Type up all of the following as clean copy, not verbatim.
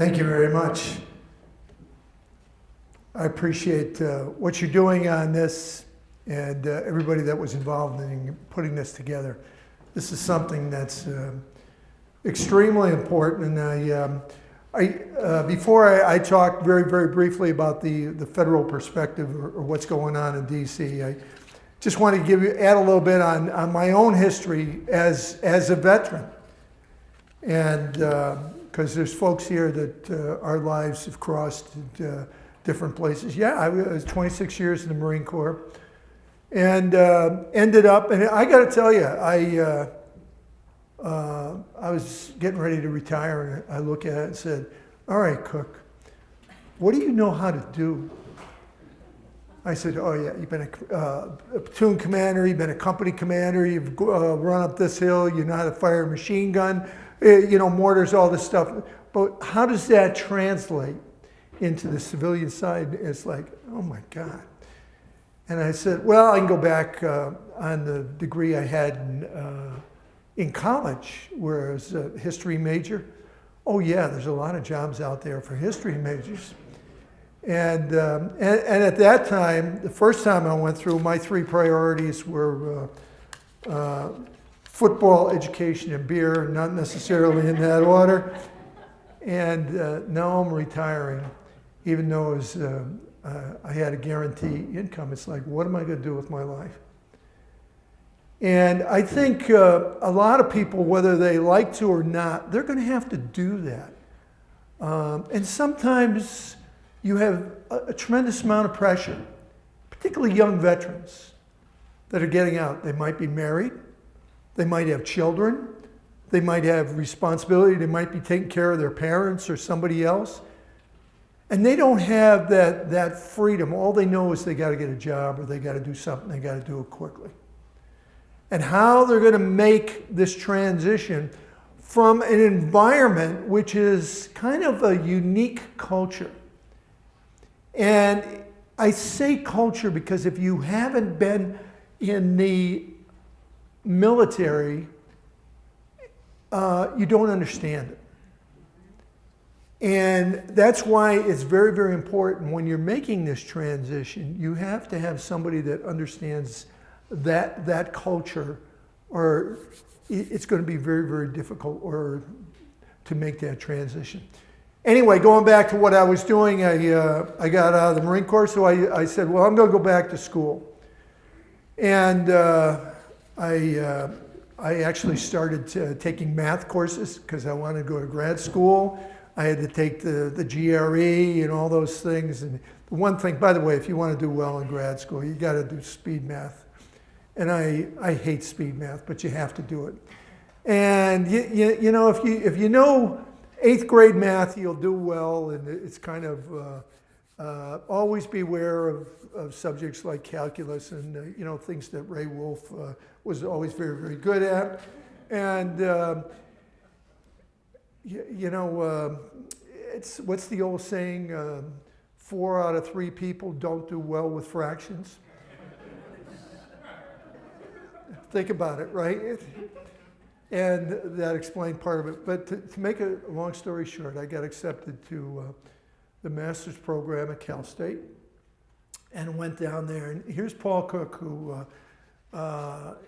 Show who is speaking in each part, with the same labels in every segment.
Speaker 1: Thank you very much. I appreciate what you're doing on this and everybody that was involved in putting this together. This is something that's extremely important, and before I talk very, very briefly about the federal perspective or what's going on in DC, I just want to add a little bit on my own history as a veteran. And because there's folks here that our lives have crossed different places. Yeah, I was 26 years in the Marine Corps and ended up, and I got to tell you, I was getting ready to retire, and I look at it and said, all right, Cook, what do you know how to do? I said, oh yeah, you've been a platoon commander, you've been a company commander, you've run up this hill, you know how to fire a machine gun, mortars, all this stuff. But how does that translate into the civilian side? It's like, oh my God. And I said, well, I can go back on the degree I had in college, where I was a history major. Oh yeah, there's a lot of jobs out there for history majors. And at that time, the first time I went through, my three priorities were football, education, and beer, not necessarily in that order. And now I'm retiring, even though I had a guaranteed income. It's like, what am I going to do with my life? And I think a lot of people, whether they like to or not, they're going to have to do that. And sometimes you have a tremendous amount of pressure, particularly young veterans that are getting out. They might be married, they might have children, they might have responsibility, they might be taking care of their parents or somebody else. And they don't have that freedom. All they know is they got to get a job or they got to do something, they got to do it quickly. And how they're going to make this transition from an environment which is kind of a unique culture. And I say culture because if you haven't been in the military, you don't understand it. And that's why it's very, very important when you're making this transition, you have to have somebody that understands that culture, or it's going to be very, very difficult to make that transition. Anyway, going back to what I was doing, I got out of the Marine Corps, so I said, well, I'm going to go back to school. And I actually started taking math courses because I wanted to go to grad school. I had to take the GRE and all those things. And the one thing, by the way, if you want to do well in grad school, you got to do speed math. And I hate speed math, but you have to do it. And you know, if you know 8th grade math, you'll do well, and it's kind of always beware of subjects like calculus and things that Ray Wolf was always very, very good at. And it's what's the old saying? 4 out of 3 people don't do well with fractions. Think about it, right? And that explained part of it. But to make a long story short, I got accepted to the master's program at Cal State and went down there. And here's Paul Cook, who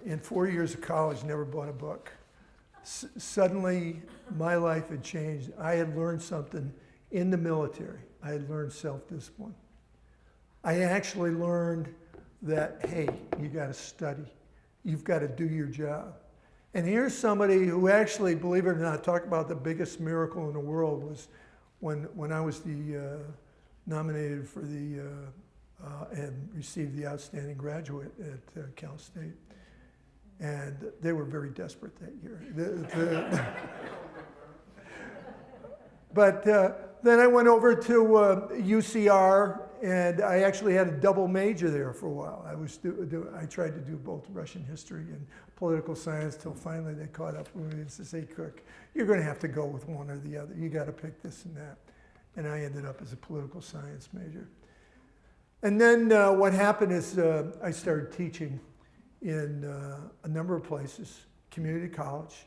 Speaker 1: in 4 years of college never bought a book. Suddenly, my life had changed. I had learned something in the military. I had learned self-discipline. I actually learned that, hey, you got to study. You've got to do your job. And here's somebody who actually, believe it or not, talked about the biggest miracle in the world was when I was nominated for and received the Outstanding Graduate at Cal State. And they were very desperate that year. But then I went over to UCR, and I actually had a double major there for a while. I tried to do both Russian history and political science till finally they caught up with me and said, hey, Cook, you're going to have to go with one or the other. You got to pick this and that. And I ended up as a political science major. And then what happened is I started teaching in a number of places, community college,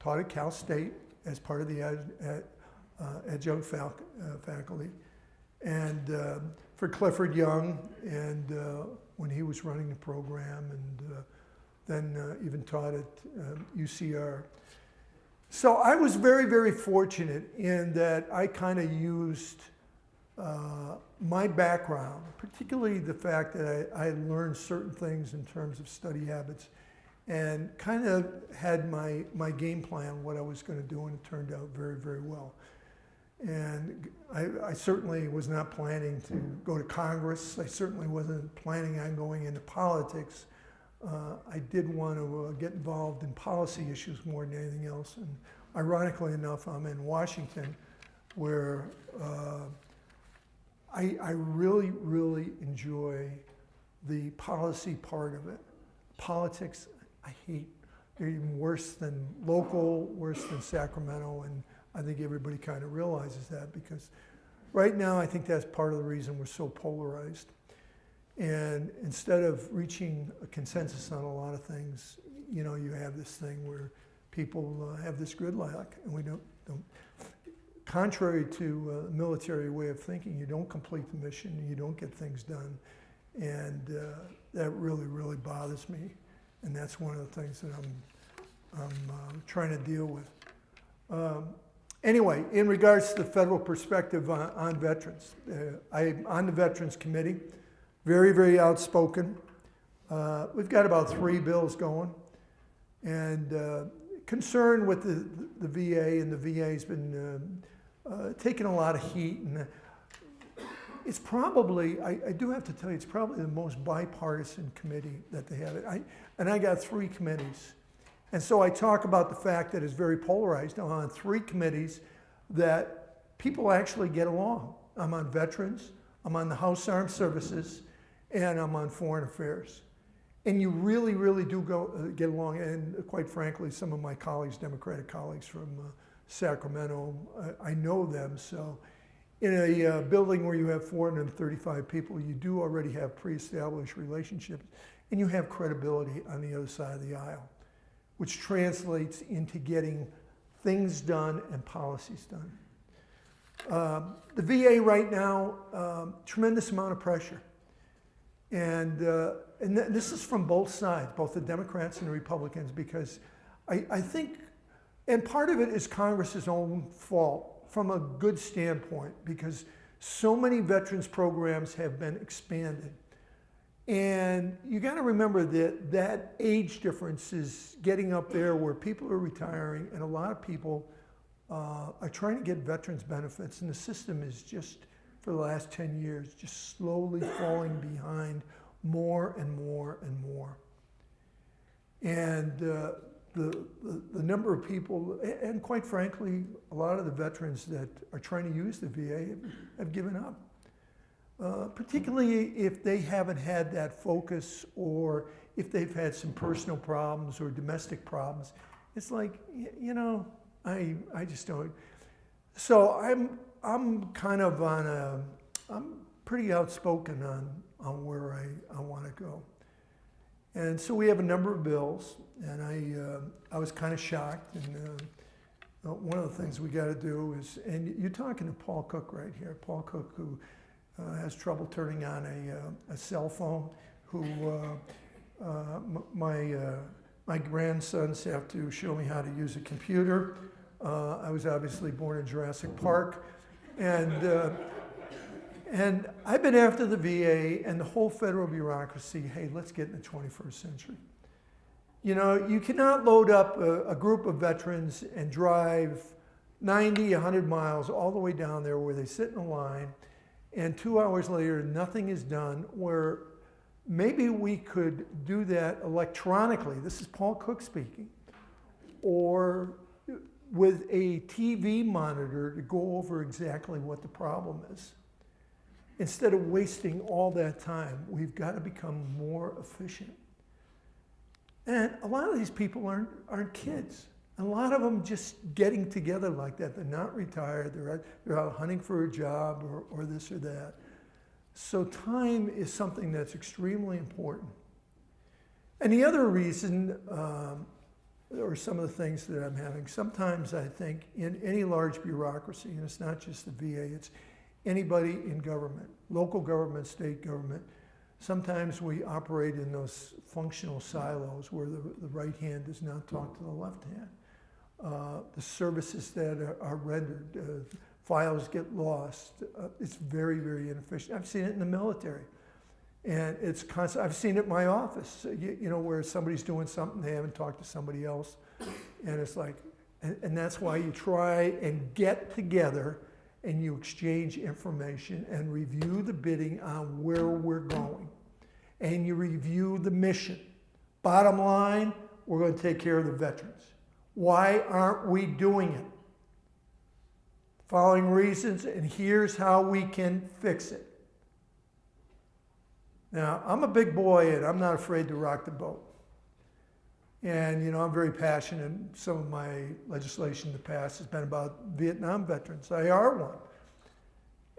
Speaker 1: taught at Cal State as part of the adjunct faculty, and for Clifford Young, and when he was running the program, and then even taught at UCR. So I was very, very fortunate in that I kind of used my background, particularly the fact that I learned certain things in terms of study habits, and kind of had my game plan, what I was going to do, and it turned out very, very well. And I certainly was not planning to go to Congress. I certainly wasn't planning on going into politics. I did want to get involved in policy issues more than anything else. And ironically enough, I'm in Washington, where I really, really enjoy the policy part of it. Politics, I hate. They're even worse than local, worse than Sacramento, and I think everybody kind of realizes that, because right now I think that's part of the reason we're so polarized. And instead of reaching a consensus on a lot of things, you know, you have this thing where people have this gridlock, and we don't. Contrary to a military way of thinking, you don't complete the mission, you don't get things done, and that really, really bothers me. And that's one of the things that I'm trying to deal with. Anyway, in regards to the federal perspective on veterans, I'm on the Veterans Committee, very, very outspoken. We've got about 3 bills going, and concerned with the VA, and the VA's been taking a lot of heat, and it's probably, I do have to tell you, it's probably the most bipartisan committee that they have. And I got 3 committees. And so I talk about the fact that it's very polarized. I'm on 3 committees that people actually get along. I'm on Veterans, I'm on the House Armed Services, and I'm on Foreign Affairs. And you really, really do get along. And quite frankly, some of my colleagues, Democratic colleagues from Sacramento, I know them. So in a building where you have 435 people, you do already have pre-established relationships, and you have credibility on the other side of the aisle, which translates into getting things done and policies done. The VA right now, tremendous amount of pressure. And this is from both sides, both the Democrats and the Republicans, because I think, and part of it is Congress's own fault from a good standpoint, because so many veterans programs have been expanded. And you got to remember that that age difference is getting up there where people are retiring, and a lot of people are trying to get veterans benefits, and the system is just, for the last 10 years, just slowly falling behind more and more and more. And the number of people, and quite frankly, a lot of the veterans that are trying to use the VA have given up. Particularly if they haven't had that focus, or if they've had some personal problems or domestic problems. It's like, you know, I just don't. So I'm kind of I'm pretty outspoken on where I want to go. And so we have a number of bills, and I was kind of shocked. And one of the things we got to do is, and you're talking to Paul Cook right here, Paul Cook, who has trouble turning on a cell phone, who my grandsons have to show me how to use a computer. I was obviously born in Jurassic Park, and I've been after the VA and the whole federal bureaucracy. Hey, let's get in the 21st century. You know, you cannot load up a group of veterans and drive 90, 100 miles all the way down there where they sit in a line, and 2 hours later, nothing is done, where maybe we could do that electronically. This is Paul Cook speaking. Or with a TV monitor to go over exactly what the problem is. Instead of wasting all that time, we've got to become more efficient. And a lot of these people aren't kids. A lot of them just getting together like that. They're not retired. They're out hunting for a job or this or that. So time is something that's extremely important. And the other reason or some of the things that I'm having. Sometimes I think in any large bureaucracy, and it's not just the VA, it's anybody in government, local government, state government, sometimes we operate in those functional silos where the right hand does not talk to the left hand. The services that are rendered, files get lost. It's very, very inefficient. I've seen it in the military. And it's constant. I've seen it in my office, you know, where somebody's doing something, they haven't talked to somebody else. And it's like, and that's why you try and get together and you exchange information and review the bidding on where we're going. And you review the mission. Bottom line, we're going to take care of the veterans. Why aren't we doing it? Following reasons, and here's how we can fix it. Now, I'm a big boy and I'm not afraid to rock the boat. And, you know, I'm very passionate. Some of my legislation in the past has been about Vietnam veterans. I are one.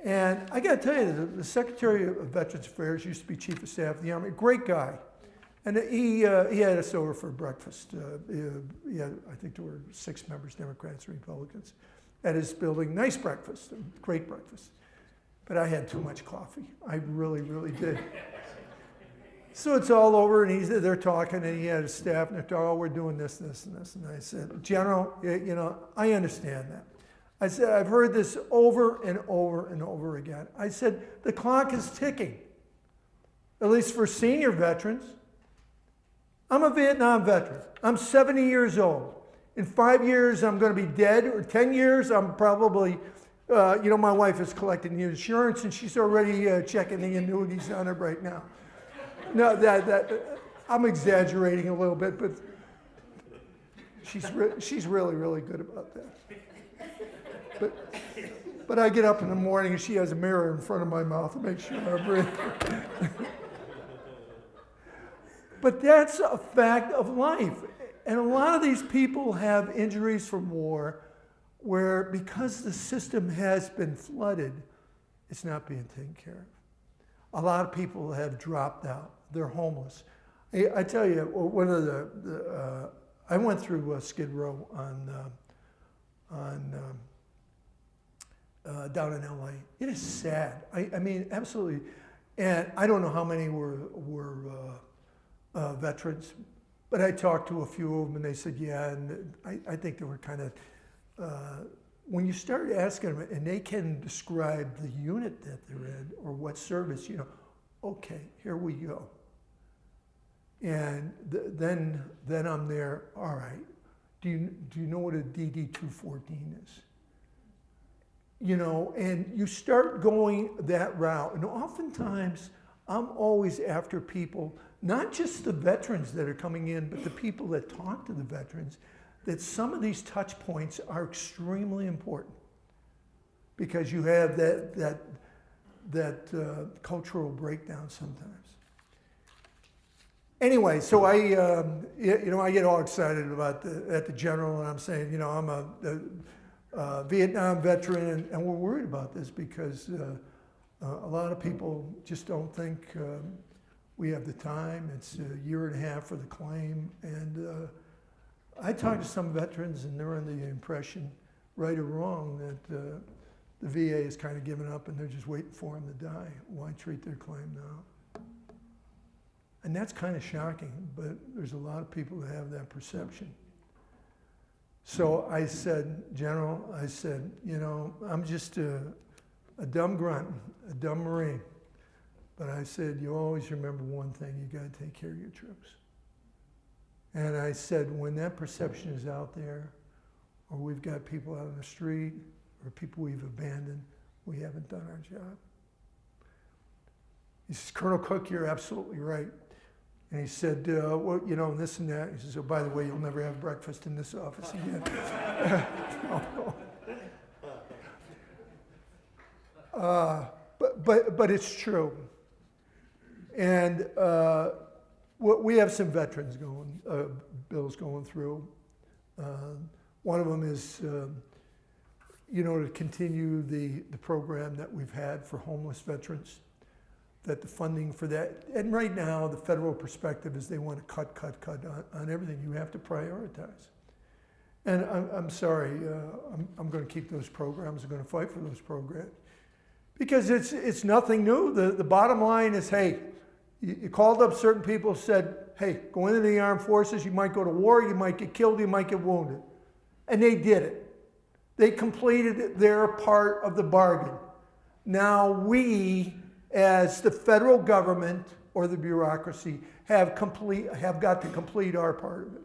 Speaker 1: And I got to tell you, the Secretary of Veterans Affairs used to be Chief of Staff of the Army, a great guy. And he had us over for breakfast. I think there were 6 members, Democrats and Republicans, at his building. Nice breakfast, great breakfast. But I had too much coffee. I really, really did. So it's all over, and they're talking, and he had his staff, and they're talking, oh, we're doing this, this, and this. And I said, General, you know, I understand that. I said, I've heard this over and over and over again. I said, the clock is ticking, at least for senior veterans. I'm a Vietnam veteran. I'm 70 years old. In 5 years, I'm going to be dead, or 10 years, I'm probably, you know, my wife is collecting the insurance, and she's already checking the annuities on her right now. No, I'm exaggerating a little bit, but she's really, really good about that. But I get up in the morning and she has a mirror in front of my mouth to make sure I'm breathing. But that's a fact of life. And a lot of these people have injuries from war where, because the system has been flooded, it's not being taken care of. A lot of people have dropped out. They're homeless. I tell you, one of I went through Skid Row down in LA. It is sad. I mean, absolutely. And I don't know how many were veterans, but I talked to a few of them, and they said, yeah. And I think they were kind of, when you start asking them, and they can describe the unit that they're in or what service, you know, okay, here we go. And then I'm there, all right, do you know what a DD-214 is? You know, and you start going that route. And oftentimes, I'm always after people, not just the veterans that are coming in, but the people that talk to the veterans, that some of these touch points are extremely important. Because you have that cultural breakdown sometimes. Anyway, so I get all excited about at the general, and I'm saying, you know, I'm a Vietnam veteran, and we're worried about this because a lot of people just don't think we have the time. It's a year and a half for the claim, and I talked to some veterans, and they're under the impression, right or wrong, that the VA is kind of giving up and they're just waiting for them to die. Why treat their claim now? And that's kind of shocking, but there's a lot of people that have that perception. So I said, General, I said, you know, I'm just a dumb grunt, a dumb Marine. But I said, you always remember one thing, you got to take care of your troops. And I said, when that perception is out there, or we've got people out on the street, or people we've abandoned, we haven't done our job. He says, Colonel Cook, you're absolutely right. And he said, well, you know, this and that. He says, oh, by the way, you'll never have breakfast in this office again. But it's true. And we have some veterans bills going through. One of them is, you know, to continue the program that we've had for homeless veterans, that the funding for that, and right now the federal perspective is they want to cut on everything. You have to prioritize. And I'm sorry, I'm going to keep those programs. I'm going to fight for those programs because it's nothing new. The bottom line is, hey, you called up certain people, said, hey, go into the armed forces. You might go to war. You might get killed. You might get wounded. And they did it. They completed their part of the bargain. Now we, as the federal government or the bureaucracy, have got to complete our part of it.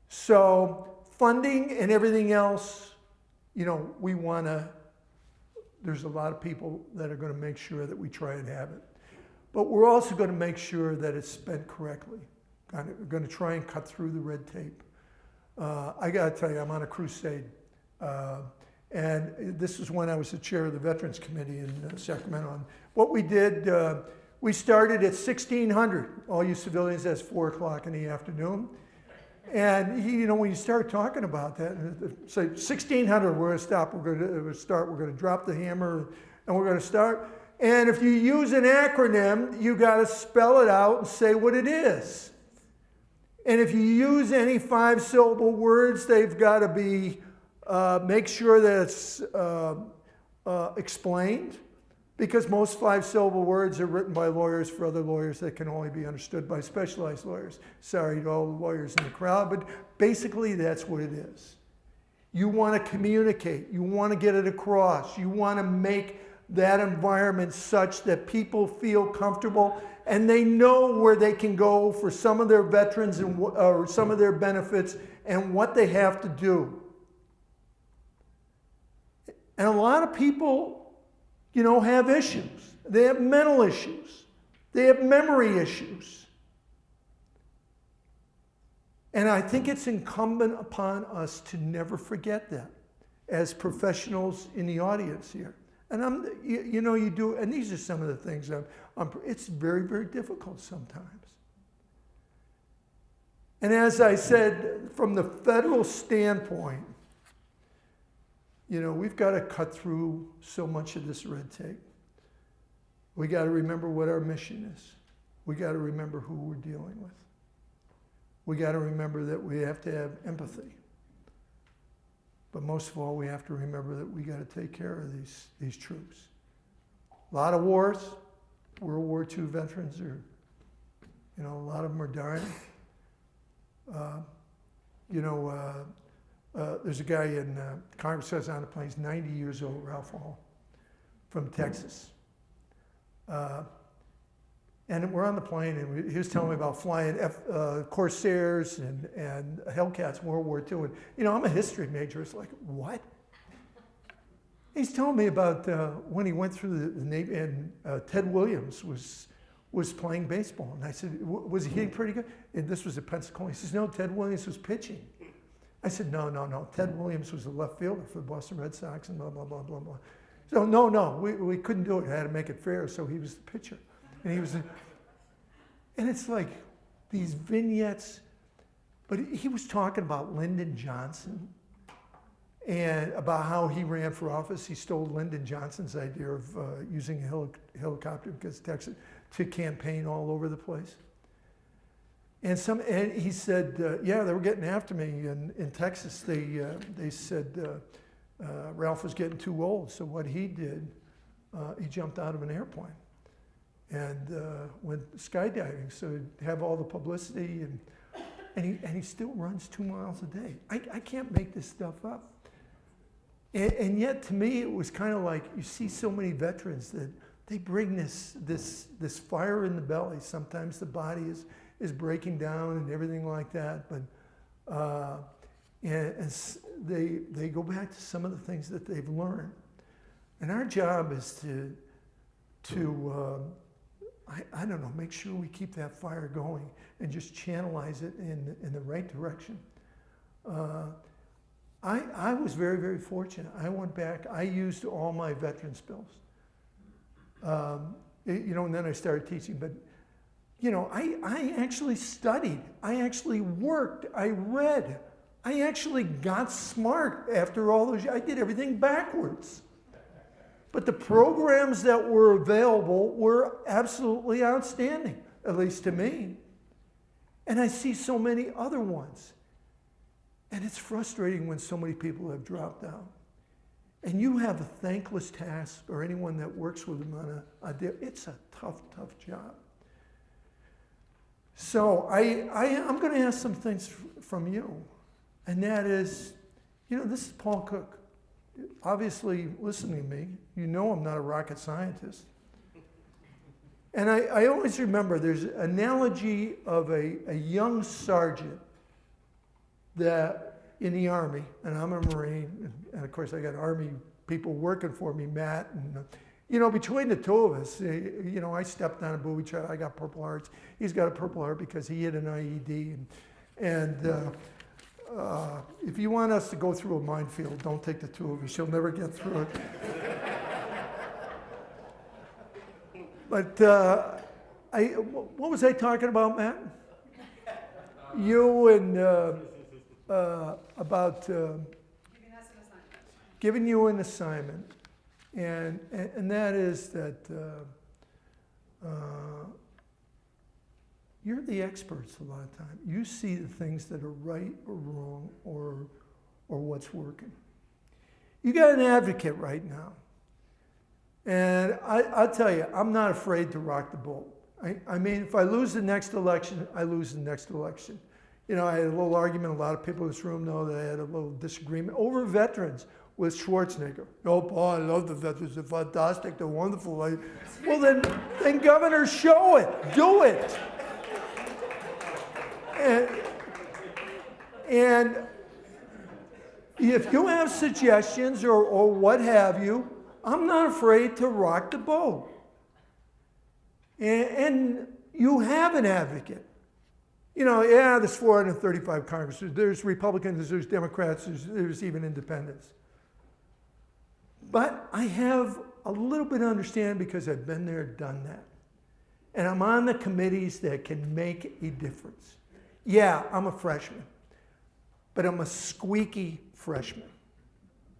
Speaker 1: So funding and everything else, we want to, there's a lot of people that are going to make sure that we try and have it. But we're also going to make sure that it's spent correctly. We're going to try and cut through the red tape. I got to tell you, I'm on a crusade. And this is when I was the chair of the Veterans Committee in Sacramento. And what we did, we started at 1600. All you civilians, that's 4 o'clock in the afternoon. And when you start talking about that, say 1600, we're going to stop. We're going to start. We're going to drop the hammer, and we're going to start. And if you use an acronym, you got to spell it out and say what it is. And if you use any 5-syllable words, they've got to be make sure that it's explained, because most 5-syllable words are written by lawyers for other lawyers that can only be understood by specialized lawyers. Sorry to all the lawyers in the crowd, but basically that's what it is. You want to communicate. You want to get it across. You want to make that environment such that people feel comfortable and they know where they can go for some of their veterans or some of their benefits and what they have to do. And a lot of people, have issues. They have mental issues. They have memory issues. And I think it's incumbent upon us to never forget that as professionals in the audience here. And you do, and these are some of the things it's very, very difficult sometimes. And as I said, from the federal standpoint, we've got to cut through so much of this red tape. We got to remember what our mission is. We got to remember who we're dealing with. We got to remember that we have to have empathy. But most of all, we have to remember that we got to take care of these troops. A lot of wars. World War II veterans are, a lot of them are dying. There's a guy in Congress that's on the plane. He's 90 years old, Ralph Hall, from Texas. And we're on the plane, and he was telling me about flying Corsairs and Hellcats in World War II. And, I'm a history major. It's like, what? He's telling me about when he went through the Navy, and Ted Williams was playing baseball. And I said, was he hitting pretty good? And this was at Pensacola. He says, no, Ted Williams was pitching. I said, no. Ted Williams was the left fielder for the Boston Red Sox and blah, blah, blah, blah, blah. So, no, we couldn't do it. I had to make it fair, so he was the pitcher. And it's like these vignettes, but he was talking about Lyndon Johnson and about how he ran for office. He stole Lyndon Johnson's idea of using a helicopter because Texas to campaign all over the place. And he said, they were getting after me in Texas. They said Ralph was getting too old. So what he did, he jumped out of an airplane and went skydiving. So he'd have all the publicity, and he still runs 2 miles a day. I can't make this stuff up. And yet, to me, it was kind of like you see so many veterans that they bring this fire in the belly. Sometimes the body is breaking down and everything like that, but and they go back to some of the things that they've learned. And our job is to I don't know, make sure we keep that fire going and just channelize it in the right direction. I was very, very fortunate. I went back, I used all my veterans bills. And then I started teaching, but I actually studied, I actually worked, I read, I actually got smart after all those years. I did everything backwards. But the programs that were available were absolutely outstanding, at least to me. And I see so many other ones. And it's frustrating when so many people have dropped out. And you have a thankless task, or anyone that works with them on it's a tough, tough job. So I'm going to ask some things from you. And that is, this is Paul Cook. Obviously, listening to me, you know I'm not a rocket scientist. And I always remember there's an analogy of a young sergeant that in the Army, and I'm a Marine, and of course I got Army people working for me, Matt, and between the two of us, I stepped on a booby trap, I got Purple Hearts. He's got a Purple Heart because he hit an IED, and if you want us to go through a minefield, don't take the two of us. You'll never get through it. But what was I talking about, Matt? You and about giving you an assignment, and that is that you're the experts a lot of time. You see the things that are right or wrong or what's working. You got an advocate right now. And I'll tell you, I'm not afraid to rock the boat. I mean, if I lose the next election, I lose the next election. I had a little argument, a lot of people in this room know that I had a little disagreement over veterans with Schwarzenegger. Oh, Paul, I love the veterans, they're fantastic, they're wonderful. Well, then governor, show it, do it. And if you have suggestions or what have you, I'm not afraid to rock the boat. And you have an advocate. There's 435 congressmen. There's Republicans, there's Democrats, there's even independents. But I have a little bit of understanding because I've been there, done that. And I'm on the committees that can make a difference. Yeah, I'm a freshman, but I'm a squeaky freshman.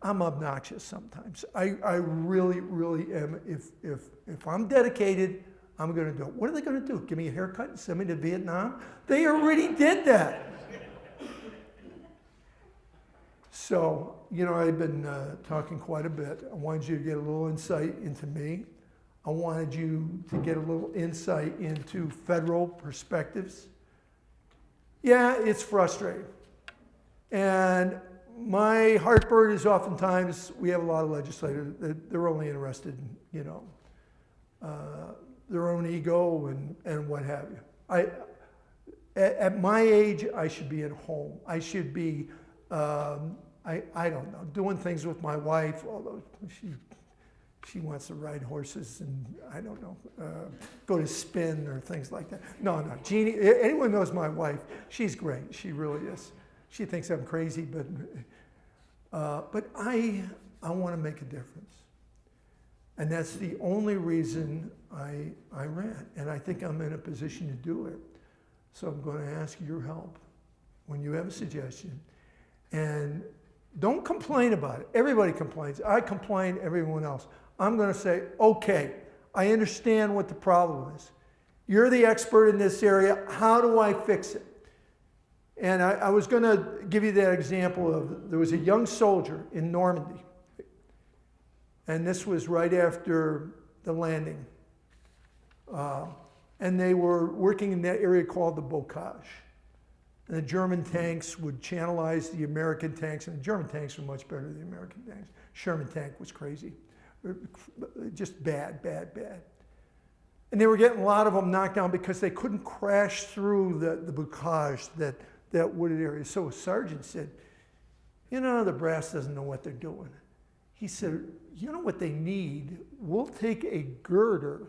Speaker 1: I'm obnoxious sometimes. I really, really am. If I'm dedicated, I'm going to do it. What are they going to do? Give me a haircut and send me to Vietnam? They already did that. So, I've been talking quite a bit. I wanted you to get a little insight into me. I wanted you to get a little insight into federal perspectives. Yeah, it's frustrating. And my heartburn is oftentimes we have a lot of legislators that they're only interested in, their own ego and what have you. At my age, I should be at home. I should be, I don't know, doing things with my wife, although she wants to ride horses and, I don't know, go to spin or things like that. No, Jeannie, anyone knows my wife, she's great. She really is. She thinks I'm crazy, but I want to make a difference. And that's the only reason I ran. And I think I'm in a position to do it. So I'm going to ask your help when you have a suggestion. And don't complain about it. Everybody complains. I complain, everyone else. I'm going to say, okay, I understand what the problem is. You're the expert in this area. How do I fix it? And I was going to give you that example of, there was a young soldier in Normandy. And this was right after the landing. And they were working in that area called the Bocage. And the German tanks would channelize the American tanks, and the German tanks were much better than the American tanks. Sherman tank was crazy. Just bad. And they were getting a lot of them knocked down because they couldn't crash through the Bocage, that wooded area. So a sergeant said, the brass doesn't know what they're doing. He said, you know what they need? We'll take a girder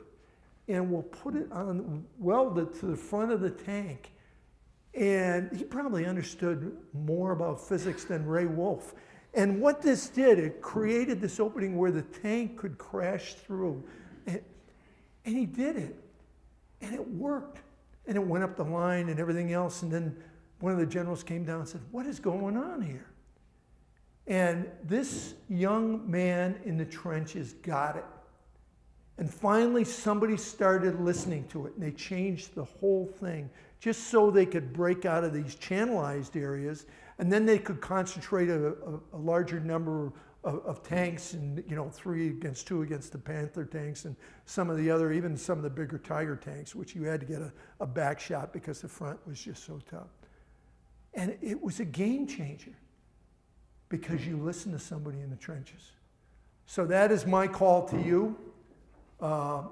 Speaker 1: and we'll put it on, weld it to the front of the tank. And he probably understood more about physics than Ray Wolf. And what this did, it created this opening where the tank could crash through. And he did it. And it worked. And it went up the line and everything else. And then one of the generals came down and said, what is going on here? And this young man in the trenches got it. And finally, somebody started listening to it, and they changed the whole thing just so they could break out of these channelized areas, and then they could concentrate a larger number of tanks, and 3 against 2 against the Panther tanks, and some of the other, even some of the bigger Tiger tanks, which you had to get a back shot because the front was just so tough. And it was a game changer because you listen to somebody in the trenches. So that is my call to you. I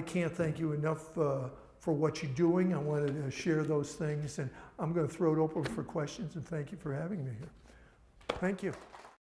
Speaker 1: can't thank you enough for what you're doing. I wanted to share those things, and I'm going to throw it open for questions, and thank you for having me here. Thank you.